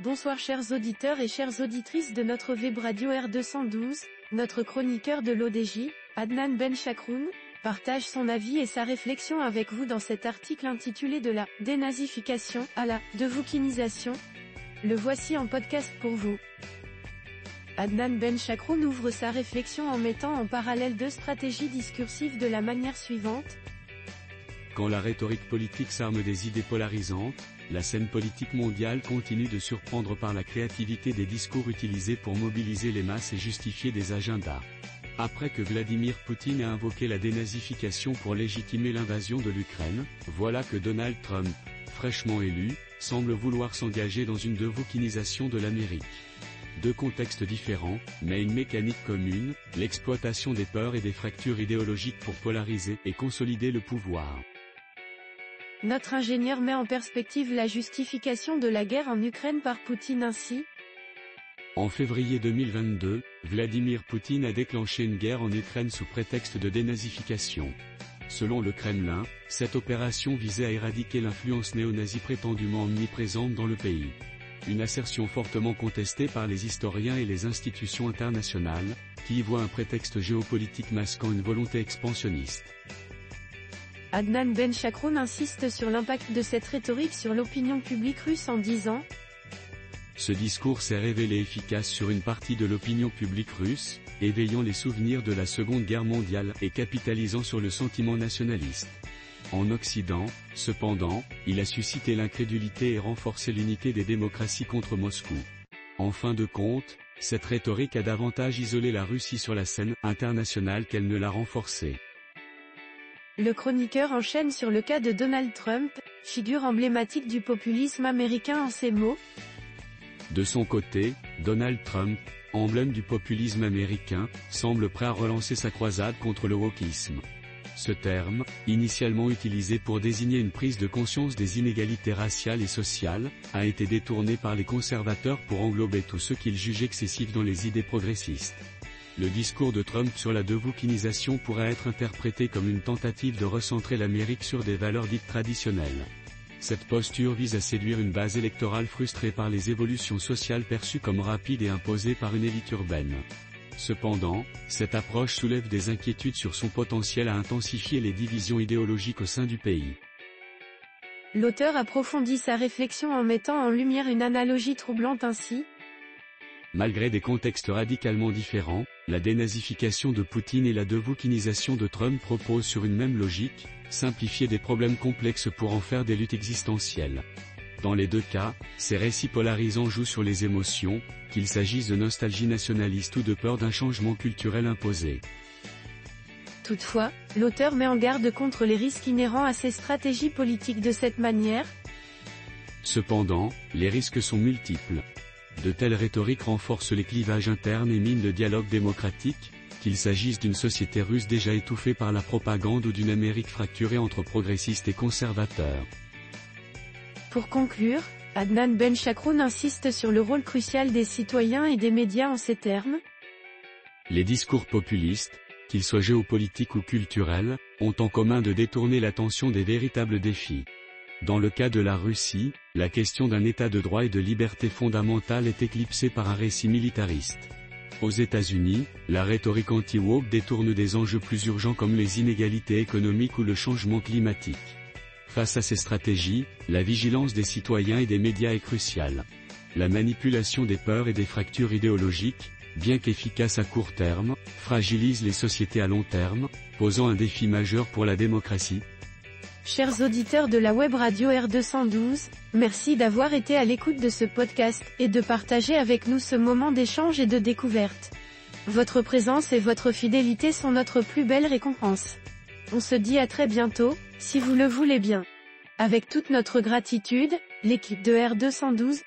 Bonsoir chers auditeurs et chères auditrices de notre web radio R212, notre chroniqueur de l'ODJ, Adnan Benchakroun, partage son avis et sa réflexion avec vous dans cet article intitulé de la dénazification à la devoukinisation. Le voici en podcast pour vous. Adnan Benchakroun ouvre sa réflexion en mettant en parallèle deux stratégies discursives de la manière suivante. Quand la rhétorique politique s'arme des idées polarisantes, la scène politique mondiale continue de surprendre par la créativité des discours utilisés pour mobiliser les masses et justifier des agendas. Après que Vladimir Poutine a invoqué la dénazification pour légitimer l'invasion de l'Ukraine, voilà que Donald Trump, fraîchement élu, semble vouloir s'engager dans une devoukinisation de l'Amérique. Deux contextes différents, mais une mécanique commune, l'exploitation des peurs et des fractures idéologiques pour polariser et consolider le pouvoir. Notre ingénieur met en perspective la justification de la guerre en Ukraine par Poutine ainsi. En février 2022, Vladimir Poutine a déclenché une guerre en Ukraine sous prétexte de dénazification. Selon le Kremlin, cette opération visait à éradiquer l'influence néo-nazie prétendument omniprésente dans le pays. Une assertion fortement contestée par les historiens et les institutions internationales, qui y voient un prétexte géopolitique masquant une volonté expansionniste. Adnan Benchakroun insiste sur l'impact de cette rhétorique sur l'opinion publique russe en disant « Ce discours s'est révélé efficace sur une partie de l'opinion publique russe, éveillant les souvenirs de la Seconde Guerre mondiale et capitalisant sur le sentiment nationaliste. En Occident, cependant, il a suscité l'incrédulité et renforcé l'unité des démocraties contre Moscou. En fin de compte, cette rhétorique a davantage isolé la Russie sur la scène internationale qu'elle ne l'a renforcée. » Le chroniqueur enchaîne sur le cas de Donald Trump, figure emblématique du populisme américain en ces mots. De son côté, Donald Trump, emblème du populisme américain, semble prêt à relancer sa croisade contre le wokisme. Ce terme, initialement utilisé pour désigner une prise de conscience des inégalités raciales et sociales, a été détourné par les conservateurs pour englober tous ceux qu'ils jugent excessifs dans les idées progressistes. Le discours de Trump sur la devoukinisation pourrait être interprété comme une tentative de recentrer l'Amérique sur des valeurs dites traditionnelles. Cette posture vise à séduire une base électorale frustrée par les évolutions sociales perçues comme rapides et imposées par une élite urbaine. Cependant, cette approche soulève des inquiétudes sur son potentiel à intensifier les divisions idéologiques au sein du pays. L'auteur approfondit sa réflexion en mettant en lumière une analogie troublante ainsi. Malgré des contextes radicalement différents, la dénazification de Poutine et la devoukinisation de Trump reposent sur une même logique, simplifier des problèmes complexes pour en faire des luttes existentielles. Dans les deux cas, ces récits polarisants jouent sur les émotions, qu'il s'agisse de nostalgie nationaliste ou de peur d'un changement culturel imposé. Toutefois, l'auteur met en garde contre les risques inhérents à ces stratégies politiques de cette manière. Cependant, les risques sont multiples. De telles rhétoriques renforcent les clivages internes et minent le dialogue démocratique, qu'il s'agisse d'une société russe déjà étouffée par la propagande ou d'une Amérique fracturée entre progressistes et conservateurs. Pour conclure, Adnan Benchakroun insiste sur le rôle crucial des citoyens et des médias en ces termes. Les discours populistes, qu'ils soient géopolitiques ou culturels, ont en commun de détourner l'attention des véritables défis. Dans le cas de la Russie, la question d'un état de droit et de liberté fondamentale est éclipsée par un récit militariste. Aux États-Unis, la rhétorique anti-woke détourne des enjeux plus urgents comme les inégalités économiques ou le changement climatique. Face à ces stratégies, la vigilance des citoyens et des médias est cruciale. La manipulation des peurs et des fractures idéologiques, bien qu'efficace à court terme, fragilise les sociétés à long terme, posant un défi majeur pour la démocratie. Chers auditeurs de la web radio R212, merci d'avoir été à l'écoute de ce podcast et de partager avec nous ce moment d'échange et de découverte. Votre présence et votre fidélité sont notre plus belle récompense. On se dit à très bientôt, si vous le voulez bien. Avec toute notre gratitude, l'équipe de R212